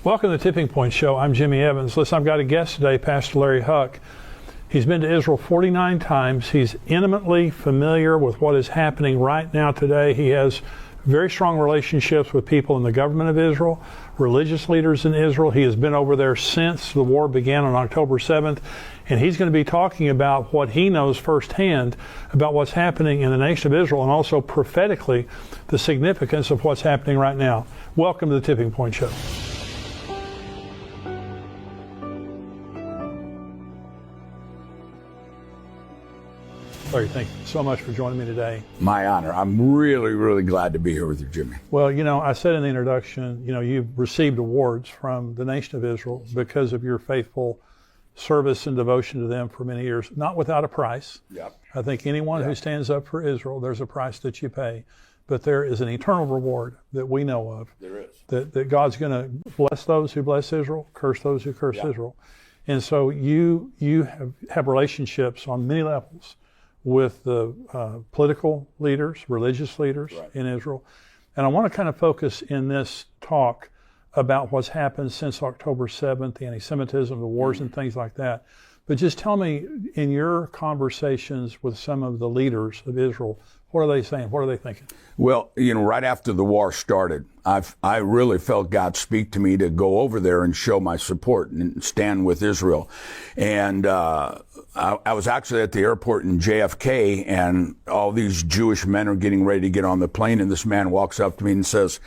Welcome to the Tipping Point Show. I'm Jimmy Evans. Listen, I've got a guest today, Pastor Larry Huck. He's been to Israel 49 times. He's intimately familiar with what is happening right now today. He has very strong relationships with people in the government of Israel, religious leaders in Israel. He has been over there since the war began on October 7th, and he's going to be talking about what he knows firsthand about what's happening in the nation of Israel and also prophetically the significance of what's happening right now. Welcome to the Tipping Point Show. Larry, thank you so much for joining me today. My honor. I'm really, really glad to be here with you, Jimmy. Well, you know, I said in the introduction, you know, you've received awards from the nation of Israel because of your faithful service and devotion to them for many years, not without a price. Yep. I think anyone who stands up for Israel, there's a price that you pay, but there is an eternal reward that we know of. There is. That God's going to bless those who bless Israel, curse those who curse Israel. And so you have relationships on many levels with the political leaders, religious leaders in Israel. And I want to kind of focus in this talk about what's happened since October 7th, the anti-Semitism, the wars and things like that. But just tell me, in your conversations with some of the leaders of Israel, what are they saying? What are they thinking? Well, you know, right after the war started, I really felt God speak to me to go over there and show my support and stand with Israel. And I was actually at the airport in JFK, and all these Jewish men are getting ready to get on the plane, and this man walks up to me and says,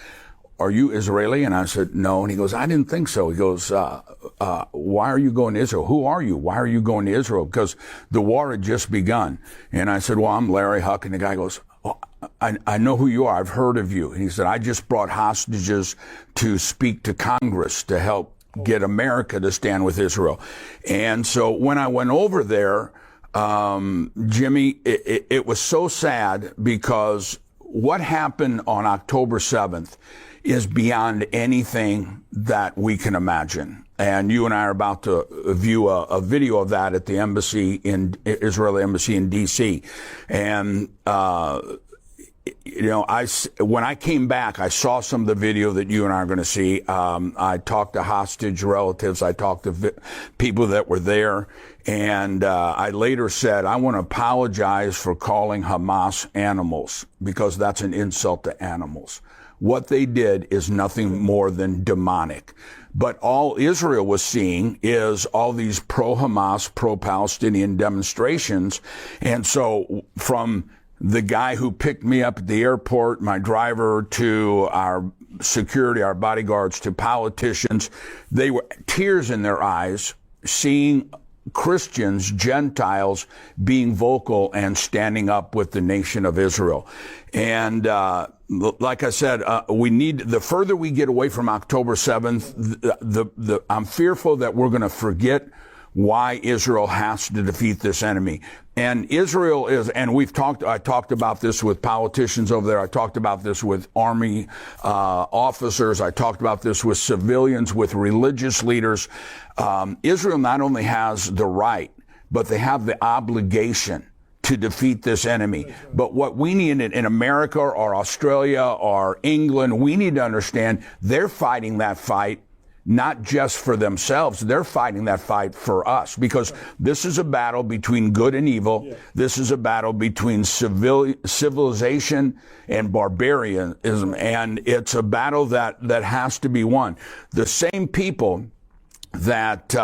"Are you Israeli?" And I said, "No." And he goes, "I didn't think so." He goes, "Why are you going to Israel? Who are you? Why are you going to Israel?" Because the war had just begun. And I said, "Well, I'm Larry Huck." And the guy goes, "Oh, I know who you are. I've heard of you." And he said, "I just brought hostages to speak to Congress to help get America to stand with Israel." And so when I went over there, Jimmy, it was so sad because what happened on October 7th is beyond anything that we can imagine. And you and I are about to view a video of that at the embassy in Israeli embassy in D.C. And, you know, when I came back, I saw some of the video that you and I are going to see. I talked to hostage relatives. I talked to people that were there. And I later said, I want to apologize for calling Hamas animals, because that's an insult to animals. What they did is nothing more than demonic. But all Israel was seeing is all these pro-Hamas, pro-Palestinian demonstrations. And so from the guy who picked me up at the airport, my driver, to our security, our bodyguards, to politicians, they were tears in their eyes seeing Christians, Gentiles, being vocal and standing up with the nation of Israel. And like I said, we need, the further we get away from October 7th, I'm fearful that we're going to forget why Israel has to defeat this enemy. And Israel is, and I talked about this with politicians over there. I talked about this with army officers. I talked about this with civilians, with religious leaders. Israel not only has the right, but they have the obligation to defeat this enemy. But what we need in America or Australia or England, we need to understand they're fighting that fight not just for themselves. They're fighting that fight for us, because this is a battle between good and evil. Yeah. This is a battle between civilization and barbarianism, and it's a battle that has to be won. The same people that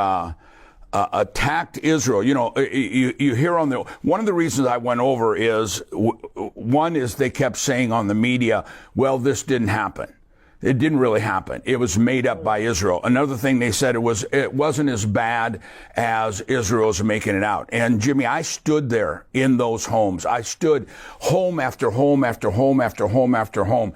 attacked Israel, you know, you hear on the, one of the reasons I went over is, one is they kept saying on the media, well, this didn't happen. It didn't really happen. It was made up by Israel. Another thing they said, it wasn't as bad as Israel's making it out. And Jimmy, I stood there in those homes. I stood home after home after home after home after home,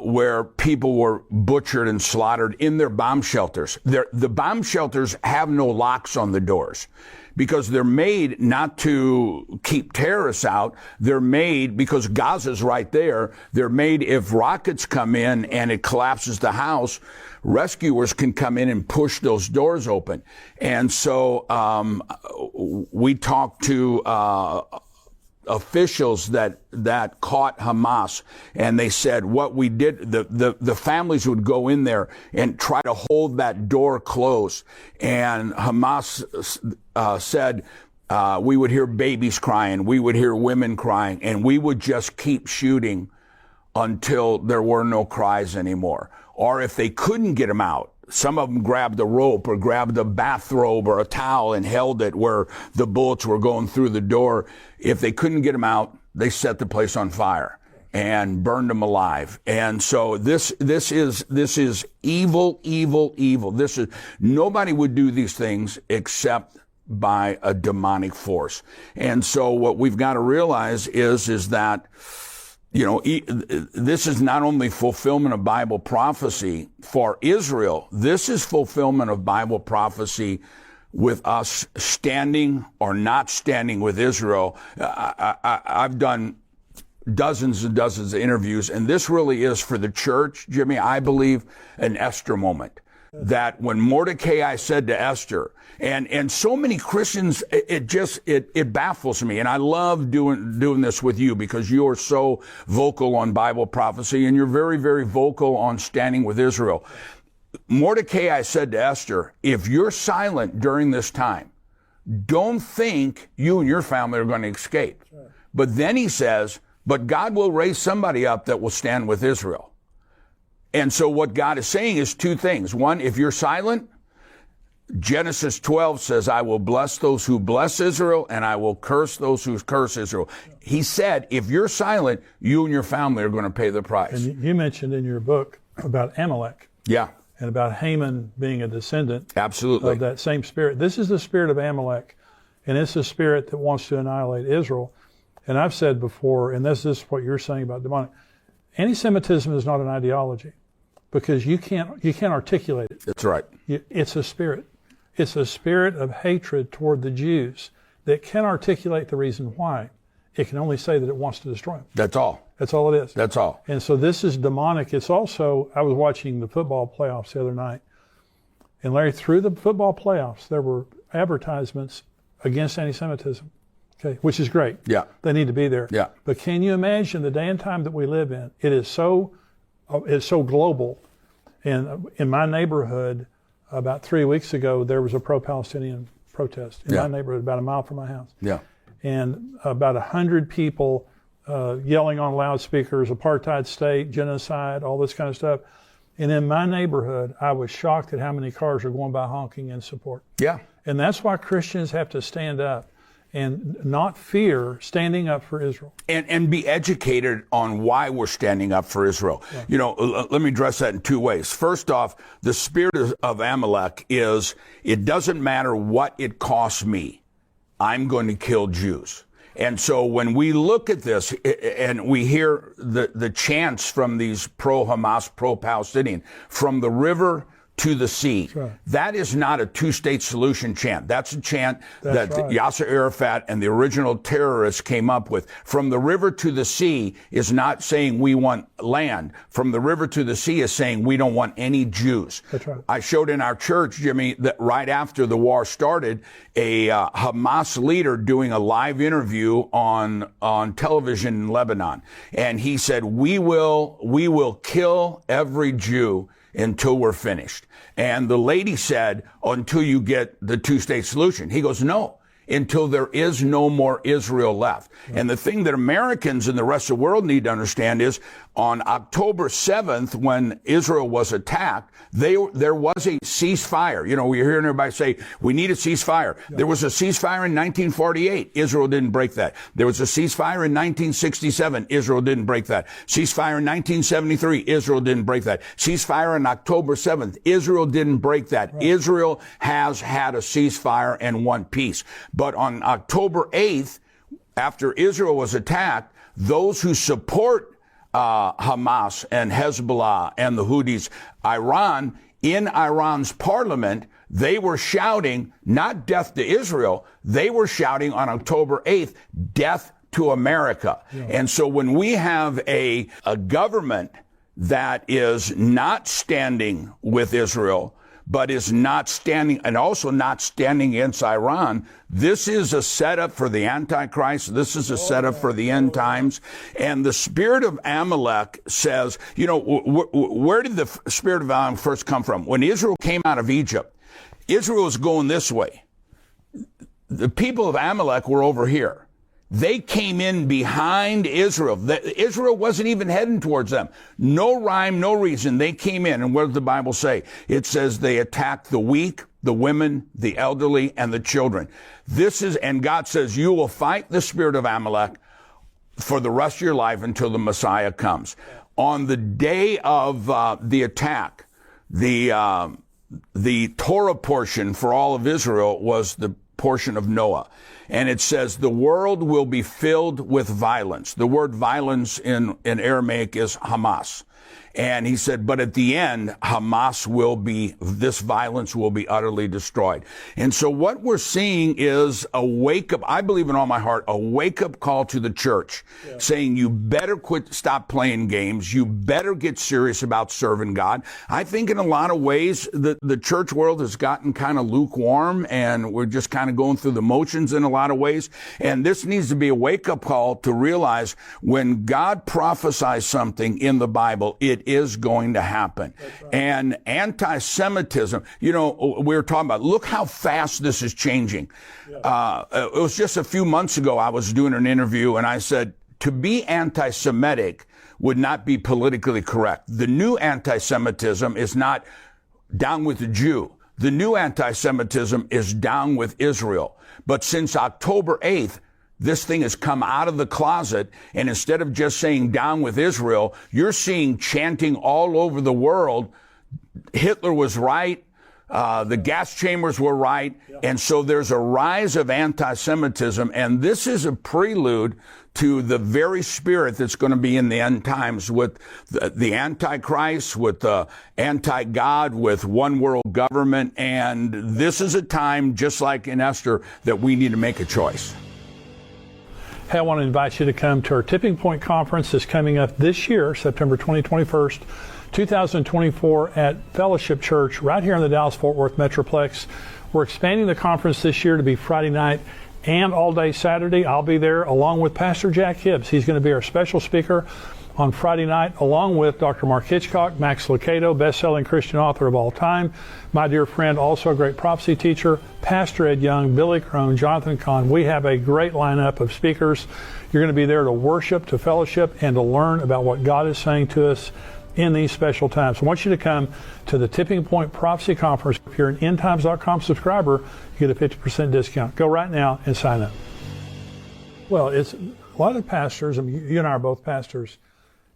where people were butchered and slaughtered in their bomb shelters. The bomb shelters have no locks on the doors, because they're made not to keep terrorists out. They're made because Gaza's right there. They're made if rockets come in and it collapses the house, rescuers can come in and push those doors open. And so we talked to officials that caught Hamas, and they said what we did, the families would go in there and try to hold that door closed. And Hamas said we would hear babies crying, we would hear women crying, and we would just keep shooting until there were no cries anymore. Or if they couldn't get them out, some of them grabbed a rope or grabbed a bathrobe or a towel and held it where the bullets were going through the door. If they couldn't get them out, they set the place on fire and burned them alive. And so this is evil, evil, evil. Nobody would do these things except by a demonic force. And so what we've got to realize is that, you know, this is not only fulfillment of Bible prophecy for Israel, this is fulfillment of Bible prophecy with us standing or not standing with Israel. I've done dozens and dozens of interviews, and this really is for the church, Jimmy, I believe, an Esther moment. That when Mordecai said to Esther, and so many Christians, it baffles me. And I love doing this with you because you are so vocal on Bible prophecy and you're very, very vocal on standing with Israel. Mordecai said to Esther, if you're silent during this time, don't think you and your family are going to escape. Right. But then he says, but God will raise somebody up that will stand with Israel. And so what God is saying is two things. One, if you're silent, Genesis 12 says, I will bless those who bless Israel and I will curse those who curse Israel. He said, if you're silent, you and your family are going to pay the price. And you mentioned in your book about Amalek. Yeah. And about Haman being a descendant. Absolutely. Of that same spirit. This is the spirit of Amalek, and it's the spirit that wants to annihilate Israel. And I've said before, and this is what you're saying about demonic, anti-Semitism is not an ideology because you can't articulate it. That's right. It's a spirit. It's a spirit of hatred toward the Jews that can articulate the reason why. It can only say that it wants to destroy them. That's all. That's all it is. That's all. And so this is demonic. It's also, I was watching the football playoffs the other night, and Larry, through the football playoffs, there were advertisements against anti-Semitism, okay, which is great. Yeah. They need to be there. Yeah. But can you imagine the day and time that we live in? It's so global. And in my neighborhood, about 3 weeks ago, there was a pro-Palestinian protest in my neighborhood, about a mile from my house. Yeah. And about 100 people yelling on loudspeakers, apartheid state, genocide, all this kind of stuff. And in my neighborhood, I was shocked at how many cars are going by honking in support. Yeah. And that's why Christians have to stand up and not fear standing up for Israel. And be educated on why we're standing up for Israel. Yeah. You know, let me address that in two ways. First off, the spirit of Amalek is, it doesn't matter what it costs me, I'm going to kill Jews. And so when we look at this and we hear the chants from these pro-Hamas, pro-Palestinian, from the river to the sea, right, that is not a two-state solution chant. That's a chant that right, Yasser Arafat and the original terrorists came up with. From the river to the sea is not saying we want land. From the river to the sea is saying we don't want any Jews. That's right. I showed in our church, Jimmy, that right after the war started, a Hamas leader doing a live interview on television in Lebanon. And he said, we will kill every Jew until we're finished. And the lady said, until you get the two-state solution. He goes, no, until there is no more Israel left. Right. And the thing that Americans and the rest of the world need to understand is on October 7th, when Israel was attacked, there was a ceasefire. You know, we're hearing everybody say, we need a ceasefire. Yeah. There was a ceasefire in 1948. Israel didn't break that. There was a ceasefire in 1967. Israel didn't break that. Ceasefire in 1973. Israel didn't break that. Ceasefire on October 7th. Israel didn't break that. Right. Israel has had a ceasefire and one peace. But on October 8th, after Israel was attacked, those who support Hamas and Hezbollah and the Houthis, in Iran's parliament, they were shouting not death to Israel, they were shouting on October 8th, death to America. Yeah. And so when we have a government that is not standing with Israel, but is not standing, and also not standing against Iran. This is a setup for the Antichrist. This is a setup for the end times. And the spirit of Amalek says, you know, where did the spirit of Amalek first come from? When Israel came out of Egypt, Israel was going this way. The people of Amalek were over here. They came in behind Israel. Israel wasn't even heading towards them. No rhyme, no reason. They came in. And what does the Bible say? It says they attacked the weak, the women, the elderly, and the children. And God says, you will fight the spirit of Amalek for the rest of your life until the Messiah comes. On the day of the attack, the Torah portion for all of Israel was the portion of Noah. And it says the world will be filled with violence. The word violence in Aramaic is Hamas. And he said, but at the end, this violence will be utterly destroyed. And so what we're seeing is a wake up, I believe in all my heart, a wake up call to the church saying you better stop playing games. You better get serious about serving God. I think in a lot of ways, the church world has gotten kind of lukewarm and we're just kind of going through the motions in a lot of ways. And this needs to be a wake up call to realize when God prophesies something in the Bible, it is going to happen. Right. And anti-Semitism, you know, we were talking about, look how fast this is changing. Yeah. It was just a few months ago, I was doing an interview and I said, to be anti-Semitic would not be politically correct. The new anti-Semitism is not down with the Jew. The new anti-Semitism is down with Israel. But since October 8th, this thing has come out of the closet, and instead of just saying down with Israel, you're seeing chanting all over the world, Hitler was right, the gas chambers were right, and so there's a rise of anti-Semitism, and this is a prelude to the very spirit that's going to be in the end times with the Antichrist, with the anti-God, with one world government, and this is a time, just like in Esther, that we need to make a choice. Hey, I want to invite you to come to our Tipping Point Conference that's coming up this year, September 21st, 2024 at Fellowship Church right here in the Dallas-Fort Worth Metroplex. We're expanding the conference this year to be Friday night and all day Saturday. I'll be there along with Pastor Jack Hibbs. He's going to be our special speaker on Friday night, along with Dr. Mark Hitchcock, Max Lucado, best-selling Christian author of all time, my dear friend, also a great prophecy teacher, Pastor Ed Young, Billy Crone, Jonathan Kahn. We have a great lineup of speakers. You're going to be there to worship, to fellowship, and to learn about what God is saying to us in these special times. I want you to come to the Tipping Point Prophecy Conference. If you're an endtimes.com subscriber, you get a 50% discount. Go right now and sign up. Well, it's a lot of pastors, I mean, you and I are both pastors.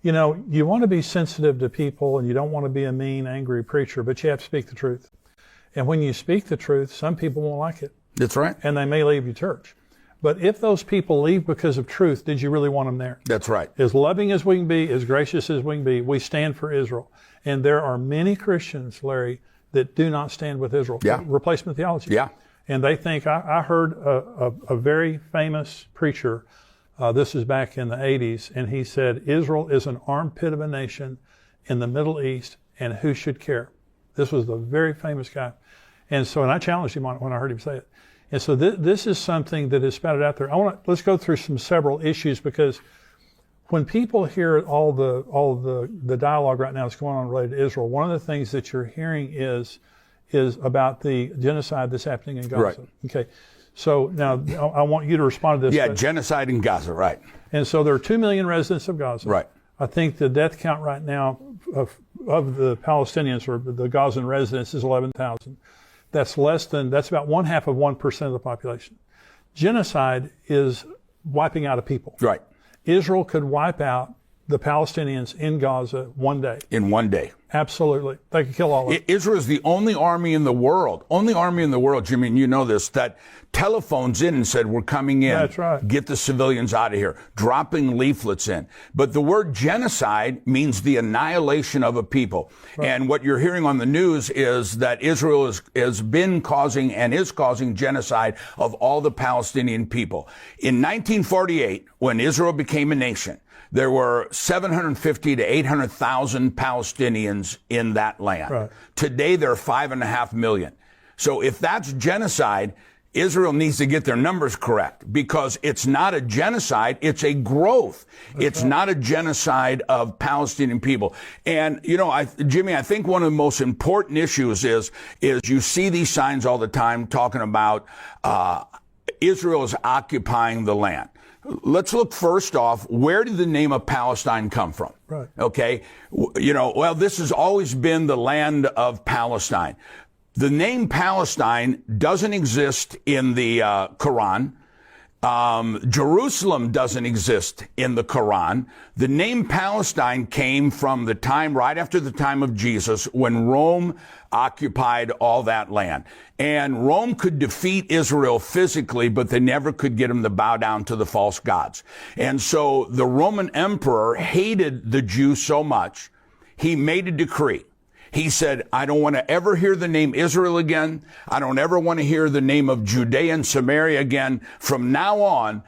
You know, you want to be sensitive to people and you don't want to be a mean, angry preacher, but you have to speak the truth. And when you speak the truth, some people won't like it. That's right. And they may leave your church. But if those people leave because of truth, did you really want them there? That's right. As loving as we can be, as gracious as we can be, we stand for Israel. And there are many Christians, Larry, that do not stand with Israel. Yeah. Replacement theology. Yeah. And they think, I heard a very famous preacher, this is back in the 80s, and he said, Israel is an armpit of a nation in the Middle East, and who should care? This was the very famous guy. And so, and I challenged him on it when I heard him say it. And so this is something that is spouted out there. Let's go through several issues, because when people hear all the dialogue right now that's going on related to Israel, one of the things that you're hearing is about the genocide that's happening in Gaza. Right. Okay. So now I want you to respond to this. Yeah, genocide in Gaza, right. And so there are 2 million residents of Gaza. Right. I think the death count right now of the Palestinians or the Gazan residents is 11,000. That's about 0.5% of the population. Genocide is wiping out a people. Right. Israel could wipe out the Palestinians in Gaza one day. In one day. Absolutely. They could kill all of them. Israel is the only army in the world, Jimmy, and you know this, that telephones in and said, we're coming in. That's right. Get the civilians out of here. Dropping leaflets in. But the word genocide means the annihilation of a people. Right. And what you're hearing on the news is that Israel has been causing and is causing genocide of all the Palestinian people. In 1948, when Israel became a nation, there were 750 to 800,000 Palestinians in that land. Right. Today, there are 5.5 million. So if that's genocide, Israel needs to get their numbers correct, because it's not a genocide, it's a growth. It's not a genocide of Palestinian people. And, you know, Jimmy, I think one of the most important issues is you see these signs all the time talking about Israel is occupying the land. Let's look first off, where did the name of Palestine come from? Right. Okay. You know, well, this has always been the land of Palestine. The name Palestine doesn't exist in the Quran. Jerusalem doesn't exist in the Quran. The name Palestine came from the time, right after the time of Jesus, when Rome occupied all that land. And Rome could defeat Israel physically, but they never could get them to bow down to the false gods. And so the Roman emperor hated the Jews so much, he made a decree. He said, I don't want to ever hear the name Israel again. I don't ever want to hear the name of Judea and Samaria again. From now on,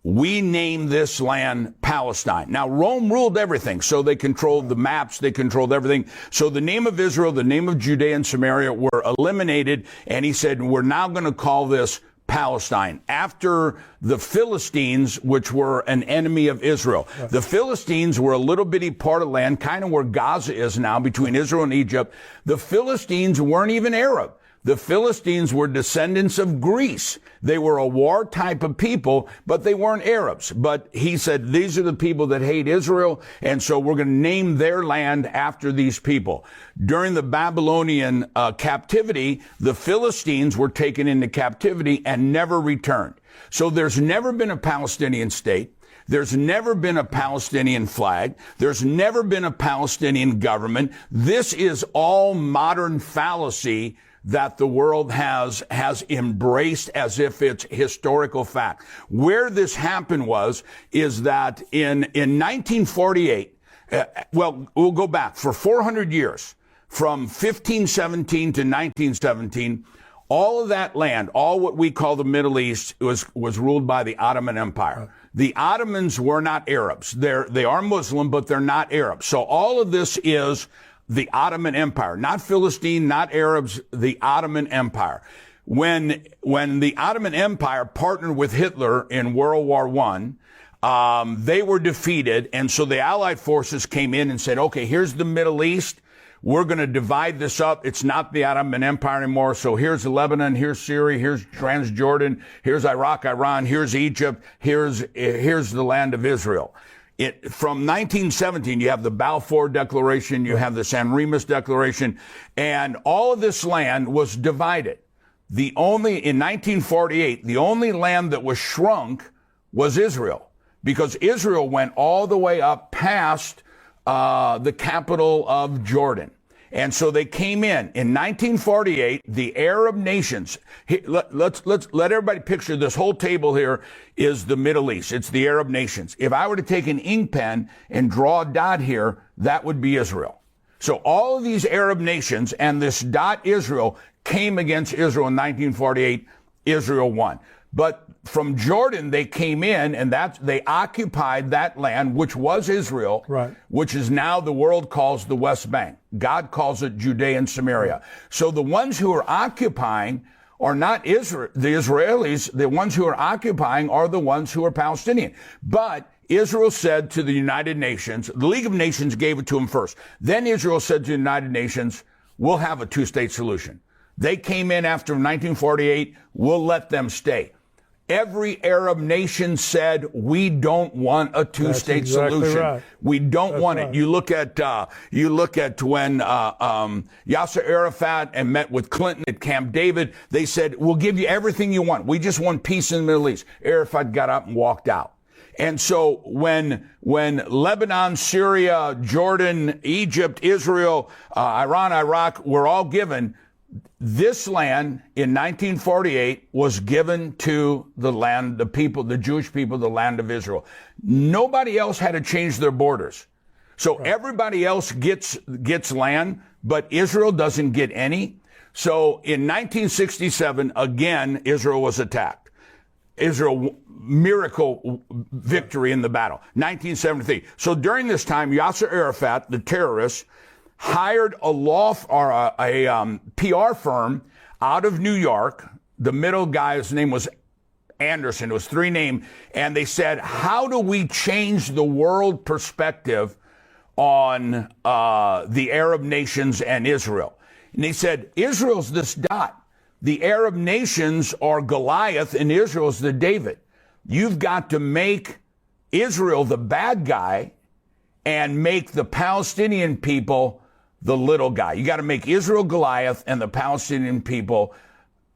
we name this land Palestine. Now, Rome ruled everything, so they controlled the maps, they controlled everything. So the name of Israel, the name of Judea and Samaria were eliminated, and he said, we're now going to call this Palestine, after the Philistines, which were an enemy of Israel. Right. The Philistines were a little bitty part of land, kind of where Gaza is now, between Israel and Egypt. The Philistines weren't even Arab. The Philistines were descendants of Greece. They were a war type of people, but they weren't Arabs. But he said, these are the people that hate Israel, and so we're going to name their land after these people. During the Babylonian captivity, the Philistines were taken into captivity and never returned. So there's never been a Palestinian state. There's never been a Palestinian flag. There's never been a Palestinian government. This is all modern fallacy that the world has embraced as if it's historical fact. Where this happened is that in 1948, well, we'll go back for 400 years, from 1517 to 1917, all of that land, all what we call the Middle East, was ruled by the Ottoman Empire. The Ottomans were not Arabs. They are Muslim, but they're not Arabs. So all of this is the Ottoman Empire, not Philistine, not Arabs, the Ottoman Empire. When the Ottoman Empire partnered with Hitler in World War I, they were defeated, and so the Allied forces came in and said, okay, here's the Middle East. We're going to divide this up. It's not the Ottoman Empire anymore. So here's Lebanon, here's Syria, here's Transjordan, here's Iraq, Iran, here's Egypt, here's the land of Israel. From 1917, you have the Balfour Declaration, you have the San Remus Declaration, and all of this land was divided. In 1948, the only land that was shrunk was Israel, because Israel went all the way up past the capital of Jordan. And so they came in 1948, the Arab nations. Let's let everybody picture this whole table here is the Middle East. It's the Arab nations. If I were to take an ink pen and draw a dot here, that would be Israel. So all of these Arab nations and this dot Israel came against Israel in 1948. Israel won. But from Jordan, they came in, and they occupied that land, which was Israel, right, which is now the world calls the West Bank. God calls it Judea and Samaria. So the ones who are occupying are not the Israelis. The ones who are occupying are the ones who are Palestinian. But Israel said to the United Nations, the League of Nations gave it to them first. Then Israel said to the United Nations, we'll have a two-state solution. They came in after 1948. We'll let them stay. Every Arab nation said, we don't want a two-state solution. Right. We don't want it. You look at when Yasser Arafat and met with Clinton at Camp David. They said, we'll give you everything you want. We just want peace in the Middle East. Arafat got up and walked out. And so when Lebanon, Syria, Jordan, Egypt, Israel, Iran, Iraq were all given, this land in 1948 was given to the land, the people, the Jewish people, the land of Israel. Nobody else had to change their borders. So everybody else gets land, but Israel doesn't get any. So in 1967, again, Israel was attacked. Israel miracle victory in the battle, 1973. So during this time, Yasser Arafat, the terrorist, hired a PR firm out of New York. The middle guy's name was Anderson. It was 3 names. And they said, how do we change the world perspective on the Arab nations and Israel? And they said, Israel's this dot. The Arab nations are Goliath and Israel's the David. You've got to make Israel the bad guy and make the Palestinian people the little guy. You got to make Israel Goliath and the Palestinian people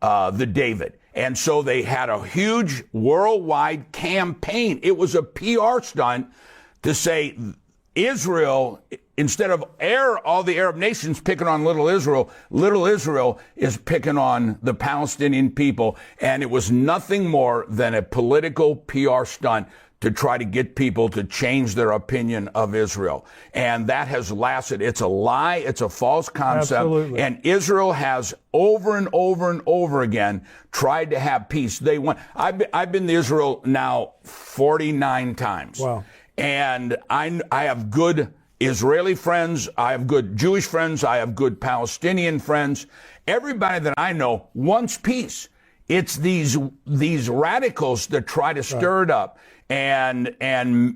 the David. And so they had a huge worldwide campaign. It was a PR stunt to say Israel, instead of all the Arab nations picking on little Israel is picking on the Palestinian people. And it was nothing more than a political PR stunt to try to get people to change their opinion of Israel. And that has lasted. It's a lie. It's a false concept. Absolutely. And Israel has over and over and over again tried to have peace. They want. I've been to Israel now 49 times. Wow. And I have good Israeli friends. I have good Jewish friends. I have good Palestinian friends. Everybody that I know wants peace. It's these radicals that try to stir it up and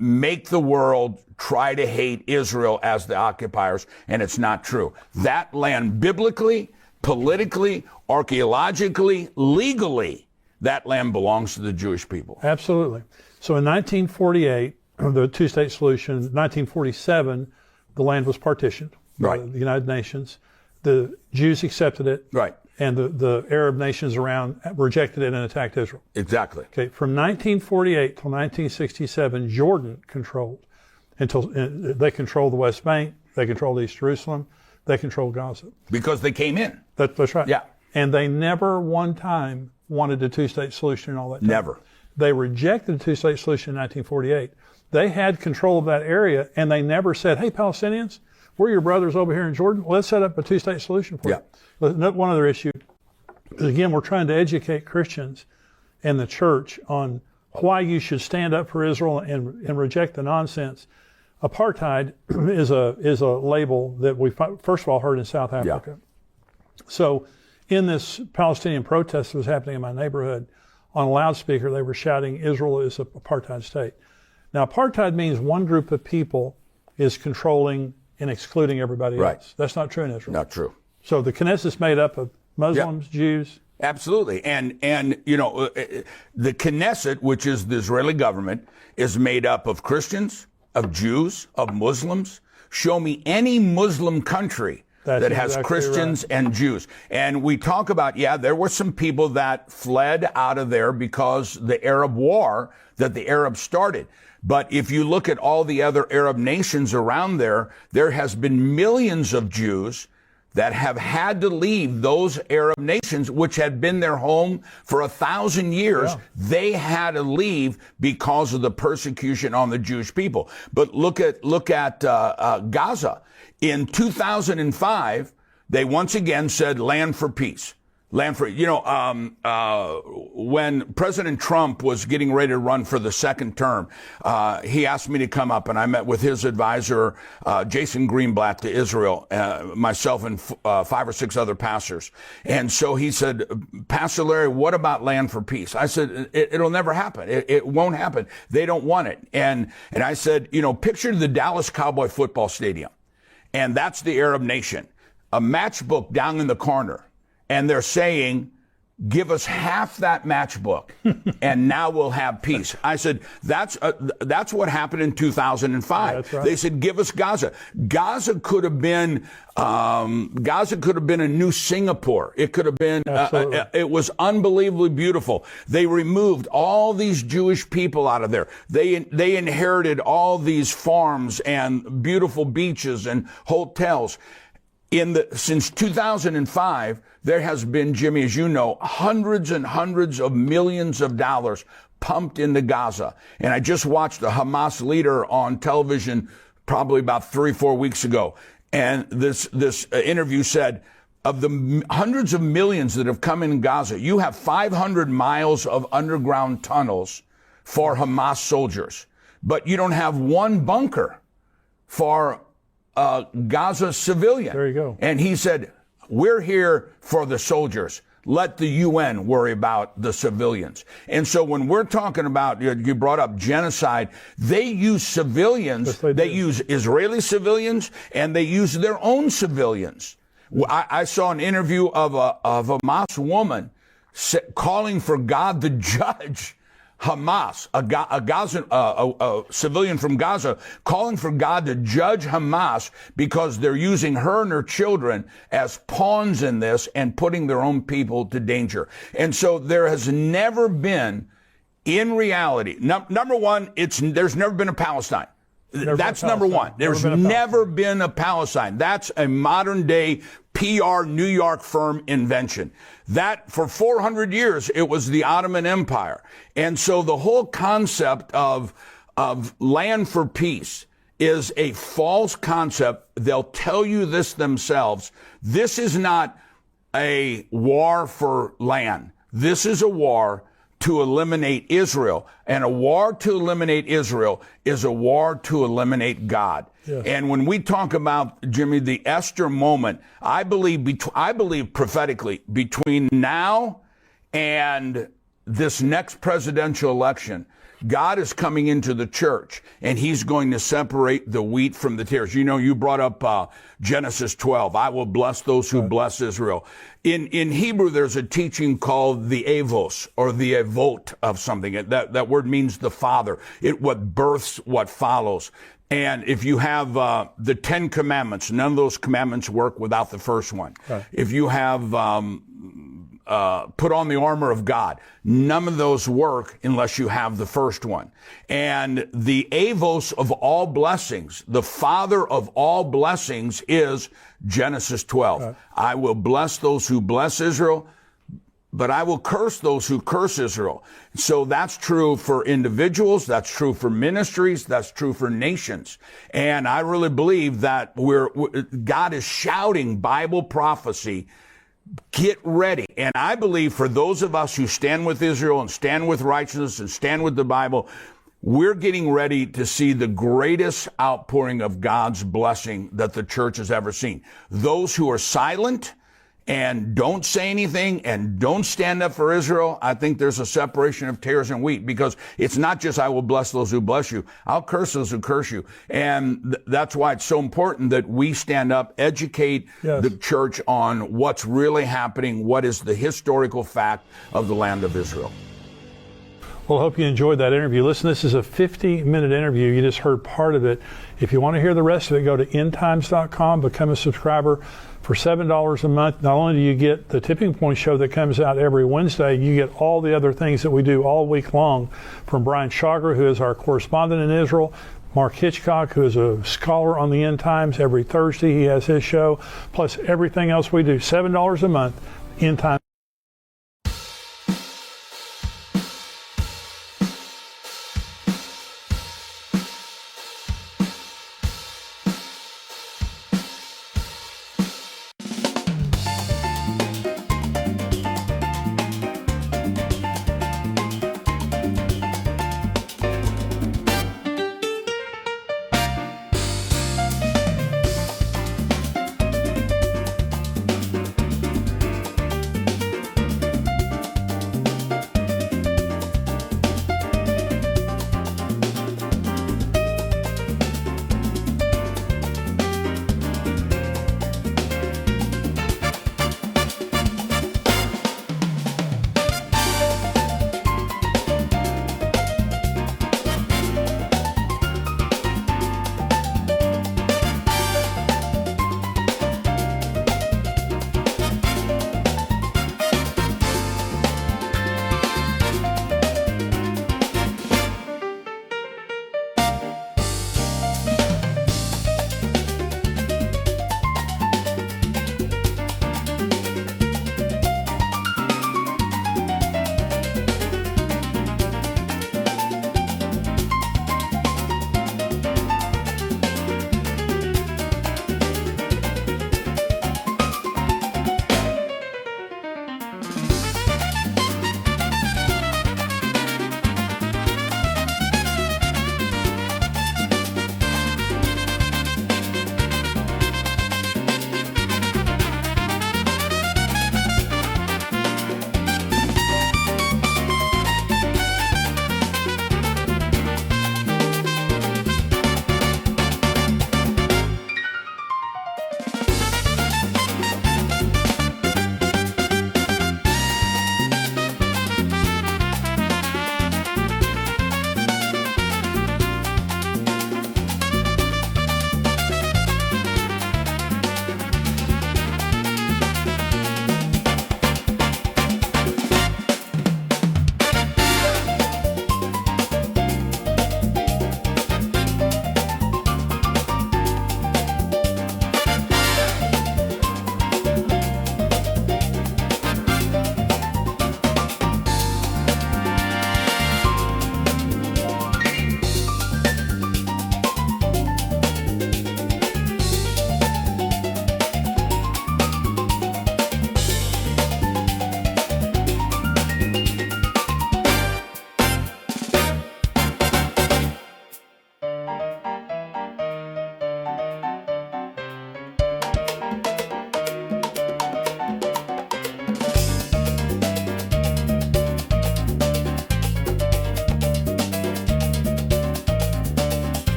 make the world try to hate Israel as the occupiers, and it's not true. That land, biblically, politically, archaeologically, legally, that land belongs to the Jewish people. Absolutely. So in 1948, the two-state solution, 1947, the land was partitioned by the United Nations. The Jews accepted it. Right. And the Arab nations around rejected it and attacked Israel. Exactly. Okay. From 1948 till 1967, Jordan controlled they controlled the West Bank, they controlled East Jerusalem, they controlled Gaza. Because they came in. That's right. Yeah. And they never one time wanted a two-state solution and all that time. Never. They rejected the two-state solution in 1948. They had control of that area, and they never said, hey, Palestinians, we're your brothers over here in Jordan. Let's set up a two-state solution for you. One other issue is, again, we're trying to educate Christians and the church on why you should stand up for Israel and reject the nonsense. Apartheid is a label that we first of all heard in South Africa. Yeah. So in this Palestinian protest that was happening in my neighborhood, on a loudspeaker, they were shouting, Israel is an apartheid state. Now, apartheid means one group of people is controlling and excluding everybody else. That's not true in Israel. Not true. So the Knesset is made up of Muslims, Jews. Absolutely. And you know, the Knesset, which is the Israeli government, is made up of Christians, of Jews, of Muslims. Show me any Muslim country that has exactly Christians and Jews. And we talk about, there were some people that fled out of there because the Arab war that the Arabs started. But if you look at all the other Arab nations around there, there has been millions of Jews that have had to leave those Arab nations, which had been their home for 1,000 years. Yeah. They had to leave because of the persecution on the Jewish people. But look at Gaza. In 2005, they once again said land for peace. Land for, when President Trump was getting ready to run for the second term, he asked me to come up, and I met with his advisor, Jason Greenblatt, to Israel, myself and 5 or 6 other pastors. And so he said, Pastor Larry, what about land for peace? I said, it'll never happen. It won't happen. They don't want it. And I said, picture the Dallas Cowboy football stadium, and that's the Arab nation. A matchbook down in the corner. And they're saying, give us half that matchbook, and now we'll have peace. I said, that's what happened in 2005. That's right. They said, give us Gaza. Gaza could have been a new Singapore. It could have been. It was unbelievably beautiful. They removed all these Jewish people out of there. They inherited all these farms and beautiful beaches and hotels. Since 2005, there has been, Jimmy, as you know, hundreds and hundreds of millions of dollars pumped into Gaza. And I just watched a Hamas leader on television probably about 3 or 4 weeks ago. And this interview said, of the hundreds of millions that have come in Gaza, you have 500 miles of underground tunnels for Hamas soldiers, but you don't have one bunker for Gaza civilian. There you go. And he said, we're here for the soldiers. Let the UN worry about the civilians. And so when we're talking about, you brought up genocide, they use civilians, yes, they use Israeli civilians, and they use their own civilians. I saw an interview of a Hamas woman calling for God to judge Hamas, a civilian from Gaza, calling for God to judge Hamas because they're using her and her children as pawns in this and putting their own people to danger. And so there has never been, in reality, number one, there's never been a Palestine. That's number one. There's never been a Palestine. That's a modern day PR New York firm invention. That for 400 years, it was the Ottoman Empire. And so the whole concept of land for peace is a false concept. They'll tell you this themselves. This is not a war for land. This is a war to eliminate Israel. And a war to eliminate Israel is a war to eliminate God. Yes. And when we talk about, Jimmy, the Esther moment, I believe prophetically between now and this next presidential election, God is coming into the church, and he's going to separate the wheat from the tares. You know, you brought up Genesis 12. I will bless those who bless Israel. In Hebrew, there's a teaching called the avos, or the avot of something. That word means the father. What births what follows. And if you have the 10 commandments, none of those commandments work without the first one. Right. If you have put on the armor of God, none of those work unless you have the first one. And the avos of all blessings, the father of all blessings, is Genesis 12. Right. I will bless those who bless Israel, but I will curse those who curse Israel. So that's true for individuals. That's true for ministries. That's true for nations. And I really believe that God is shouting Bible prophecy. Get ready. And I believe for those of us who stand with Israel and stand with righteousness and stand with the Bible, we're getting ready to see the greatest outpouring of God's blessing that the church has ever seen. Those who are silent and don't say anything and don't stand up for Israel, I think there's a separation of tares and wheat, because it's not just I will bless those who bless you, I'll curse those who curse you. And that's why it's so important that we stand up, educate the church on what's really happening, what is the historical fact of the land of Israel. Well, I hope you enjoyed that interview. Listen, this is a 50-minute interview. You just heard part of it. If you want to hear the rest of it, go to endtimes.com, become a subscriber. For $7 a month, not only do you get the Tipping Point show that comes out every Wednesday, you get all the other things that we do all week long, from Brian Chagra, who is our correspondent in Israel, Mark Hitchcock, who is a scholar on the End Times. Every Thursday he has his show, plus everything else we do. $7 a month, End Times.